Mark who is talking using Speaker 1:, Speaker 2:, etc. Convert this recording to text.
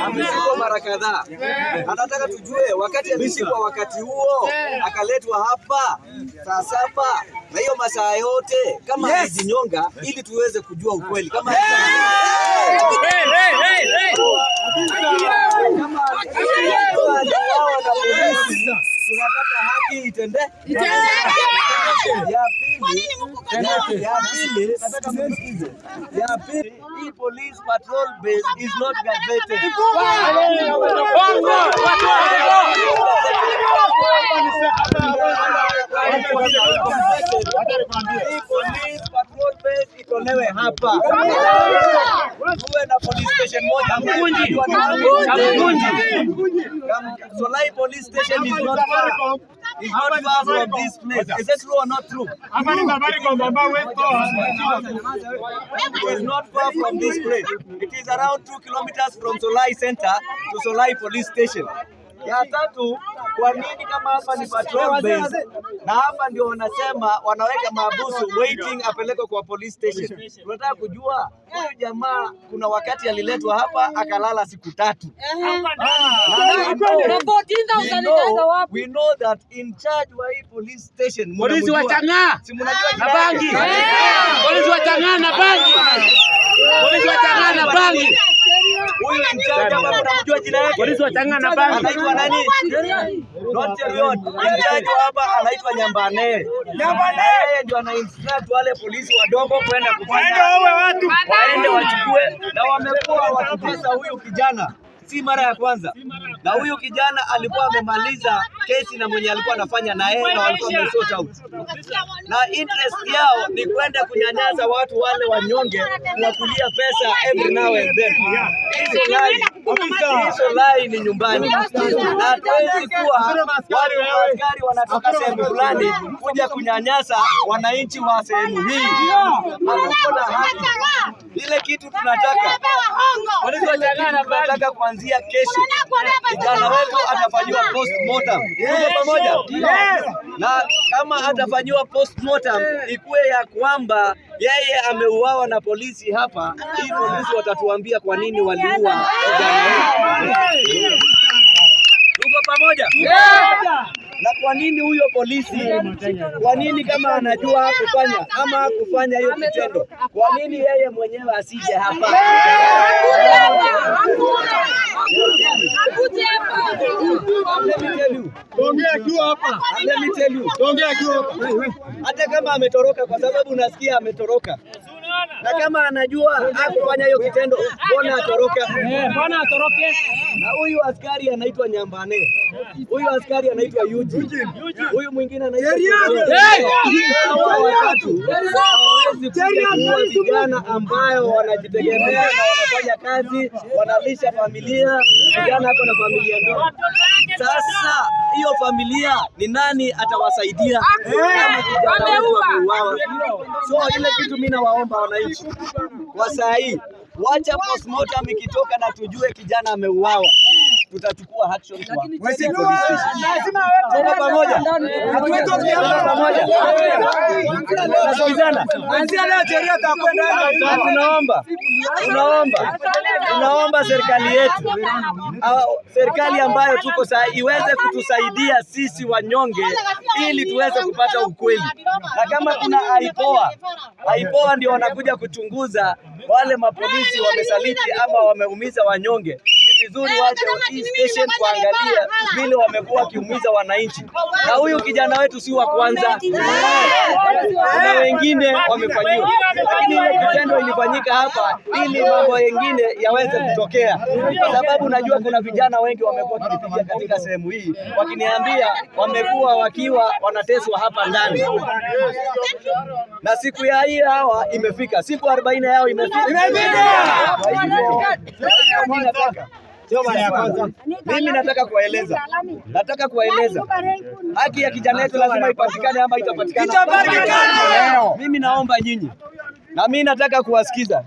Speaker 1: Ameshikwa mara kadhaa. Anataka tujue wakati ameshikwa, wakati huo akaletwa hapa saa 7 na hiyo masaa yote kama alijinyonga, ili tuweze kujua ukweli kama tunataka haki itendeke. Ya pili, hii police patrol base is not gazetted. Hii police patrol base itolewe hapa. Tuwe na police station moja Kamkunji. Solai police station is not far from this place. Is it true or not true? It is not far from this place. It is around 2 kilometers from Solai Center to Solai police station. Ya tatu, kwa nini kama hapa ni patrol base na hapa ndio wanasema wanaweka mahabusu waiting apelekwe kwa police station? Tunataka kujua huyu jamaa kuna wakati aliletwa hapa akalala siku 3. We know that in charge wa hii police station
Speaker 2: polisi wa Chang'aa
Speaker 1: si mnajua
Speaker 2: na bangi. Polisi wa Chang'aa na bangi. Polisi wa Chang'aa na bangi.
Speaker 1: Huyu in charge hapa unamjua jina yake?
Speaker 2: Polisi wa Chang'aa na bangi.
Speaker 1: Anaitwa nani? Not Cheriot. In charge hapa anaitwa Nyambane. Yeye ndio ana instruct wale polisi wadogo kwenda kufanya watu waende wachukue, na wamekuwa wakitesa huyu kijana si mara ya kwanza. Na huyu kijana alikuwa amemaliza kesi na mwenye alikuwa anafanya na yeye, na walikuwa wamesort out. Na interest yao ni kwenda kunyanyasa watu wale wanyonge, kuwakulia pesa every now and then. Hizo lai ni nyumbani. Na hatuwezi kuwa wale askari wanatoka sehemu fulani kuja kunyanyasa wananchi wa sehemu hii. Hakuna haki. Ile kitu tunataka, tunataka kuanzia kesho kijana wetu atafanyiwa postmortem. Tuko pamoja? Na kama atafanyiwa postmortem ikuwe ya kwamba yeye ameuawa na polisi hapa, hii polisi watatuambia kwa nini waliua kijana wetu. Tuko pamoja? Na kwa nini huyo polisi, kwa nini kama anajua kufanya ama kufanya hiyo kitendo, kwa nini yeye mwenyewe asije hapa? Hata kama ametoroka, kwa sababu unasikia ametoroka. Na kama anajua hakufanya hiyo kitendo, mbona atoroka?
Speaker 2: Mbona atoroke?
Speaker 1: Na huyu askari anaitwa Nyambane. Huyu askari anaitwa Eugene. Huyu mwingine anaitwa vijana ambayo wanajitegemea na wanafanya kazi, wanalisha familia. Vijana hapo na familia ndogo. Sasa hiyo familia ni nani atawasaidia kama kijana wetu ameuawa? So ile kitu mimi nawaomba wananchi kwa saa hii, wacha postmortem ikitoka na tujue kijana ameuawa, tutachukua action kwa lazima pamoja. Tunaomba serikali yetu, serikali ambayo tuko sasa, iweze kutusaidia sisi wanyonge ili tuweze kupata ukweli. Na kama kuna IPOA ndio wanakuja kuchunguza wale mapolisi wamesaliti ama wameumiza wanyonge, vizuri waje hii station kuangalia vile wamekuwa wakiumiza wananchi. Na huyu kijana wetu si wa kwanza, kuna wengine wamefanyiwa, lakini ile kitendo ilifanyika hapa ili mambo mengine yaweze kutokea, kwa sababu najua kuna vijana wengi wamekuwa wakipitia katika sehemu hii wakiniambia wamekuwa wakiwa wanateswa hapa ndani. Na siku ya hii hawa imefika, siku 40 yao imefika. Mimi nataka kuwaeleza haki ya kijana wetu lazima ipatikane ama itapatikana. Mimi naomba nyinyi, na mimi nataka kuwasikiza.